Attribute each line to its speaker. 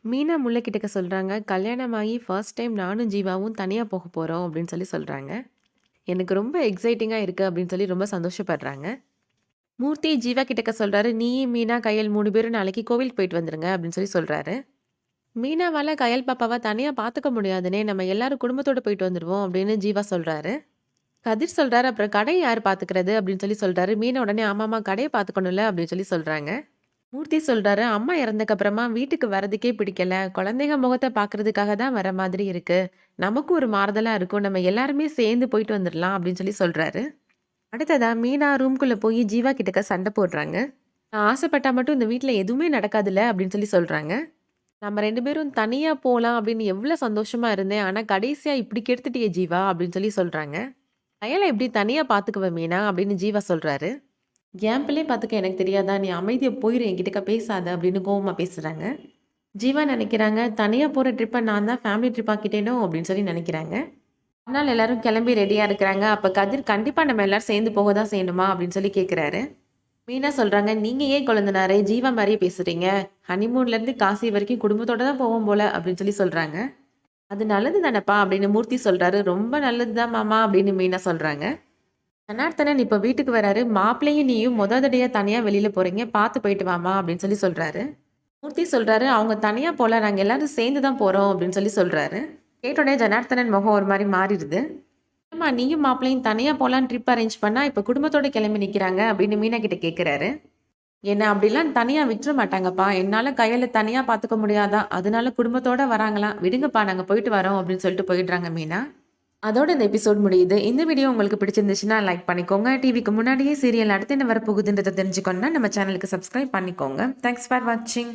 Speaker 1: மீனா முல்லைக்கிட்டக்க சொல்றாங்க, "கல்யாணமாகி first time நானும் ஜீவாவும் தனியா போக போறோம்" அப்படின்னு சொல்றாங்க. எனக்கு ரொம்ப எக்ஸைட்டிங்கா இருக்கு அப்படின்னு ரொம்ப சந்தோஷப்படுறாங்க. மூர்த்தி ஜீவா கிட்டக்க சொல்றாரு, "நீயும் மீனா, கயல் 3 பேரும் நாளைக்கு கோவிலுக்கு போயிட்டு வந்துருங்க" அப்படின்னு சொல்றாரு. மீனாவால கயல் பாப்பாவ தனியா பார்த்துக்க முடியாதுண்ணே, நம்ம எல்லாரும் குடும்பத்தோட போயிட்டு வந்துருவோம் அப்படின்னு ஜீவா சொல்றாரு. கதிர் சொல்றாரு, "அப்புறம் கடைய யார் பார்த்துக்கிறது?" அப்படின்னு சொல்றாரு. மீனா உடனே, "ஆமாமா கடைய பார்த்துக்கணும்ல" அப்படின்னு சொல்றாங்க. மூர்த்தி சொல்றாரு, "அம்மா இறந்ததுக்கு அப்புறமா வீட்டுக்கு வரதுக்கே பிடிக்கல. குழந்தைங்க முகத்த பார்க்கறதுக்காக தான் வர மாதிரி இருக்கு. நமக்கும் ஒரு மாறுதலா இருக்கும். நம்ம எல்லாருமே சேர்ந்து போயிட்டு வந்துரலாம்" அப்படின்னு சொல்றாரு. அடுத்ததா மீனா ரூம்குள்ள போய் ஜீவா கிட்டக்க சண்டை போடுறாங்க. "நான் ஆசைப்பட்டா மட்டும் இந்த வீட்ல எதுவுமே நடக்காதுல்ல" அப்படின்னு சொல்றாங்க. "நம்ம 2 பேரும் தனியா போலாம் அப்படின்னு எவ்ளோ சந்தோஷமா இருந்தேன். ஆனா கடைசியா இப்படி கெடுத்துட்டியே ஜீவா" அப்படின்னு சொல்றாங்க. "அயல எப்படி தனியா பார்த்துக்குவ மீனா" அப்படின்னு ஜீவா சொல்றாரு. "என் பிள்ளைய பார்த்துக்க எனக்கு தெரியாதா? நீ அமைதியா போயிரு என்கிட்டக்க பேசாத" அப்படின்னு கோவமா பேசுறாங்க. ஜீவா நெனைக்கிறாங்க, தனியா போற ட்ரிப்ப நான் தான் ஃபேமிலி ட்ரிப் ஆக்கிட்டேனோ அப்படின்னு நெனைக்கிறாங்க. அதனால எல்லாரும் கிளம்பி ரெடியா இருக்கிறாங்க. அப்ப கதிர் கண்டிப்பா நம்ம எல்லாரும் சேர்ந்து போக தான் செய்யணுமா? அப்படின்னு கேட்கிறாரு. மீனா சொல்றாங்க, "நீங்க ஏன் கொழுந்தனாரே ஜீவா மாரியே பேசுறீங்க? ஹனிமூன்லேருந்து காசி வரைக்கும் குடும்பத்தோட தான் போவோம் போல" அப்படின்னு சொல்றாங்க. "அது நல்லது தானப்பா" அப்படின்னு மூர்த்தி சொல்றாரு. "ரொம்ப நல்லது தான் மாமா" அப்படின்னு மீனா சொல்றாங்க. ஜனார்த்தனன் இப்ப வீட்டுக்கு வராரு. "மாப்பிள்ளையும் நீயும் தடவையா தனியா வெளியில போறீங்க. பார்த்து போயிட்டு வாம்மா" அப்படின்னு சொல்றாரு. மூர்த்தி சொல்றாரு, "அவங்க தனியா போல. நாங்க எல்லாரும் சேர்ந்து தான் போறோம்" அப்படின்னு சொல்றாரு. கேட்ட உடனே ஜனார்த்தனன் முகம் ஒரு மாரி மாறிடுது. "ஏம்மா நீயும் மாப்பிள்ளையும் தனியா போலான்னு ட்ரிப் அரேஞ்ச் பண்ணா, இப்ப குடும்பத்தோட கிளம்பி நிக்கிறாங்க" அப்படின்னு மீனா கிட்ட கேட்கிறாரு. "என்ன அப்படிலாம் தனியா விட்டுற மாட்டாங்கப்பா. என்னால கையில தனியா பார்த்துக்க முடியாதாம். அதனால குடும்பத்தோட வராங்களாம். விடுங்கப்பா நாங்க போயிட்டு வரோம்" அப்படின்னு போயிடுறாங்க மீனா. அதோட இந்த எபிசோட் முடியுது. இந்த வீடியோ உங்களுக்கு பிடிச்சிருந்துச்சுன்னா லைக் பண்ணிக்கோங்க. டிவிக்கு முன்னாடியே சீரியல் அடுத்து என்ன வரப்போகுதுன்றத தெரிஞ்சுக்கணும்னா நம்ம சேனலுக்கு சப்ஸ்கிரைப் பண்ணிக்கோங்க. தேங்க்ஸ் ஃபார் வாட்சிங்.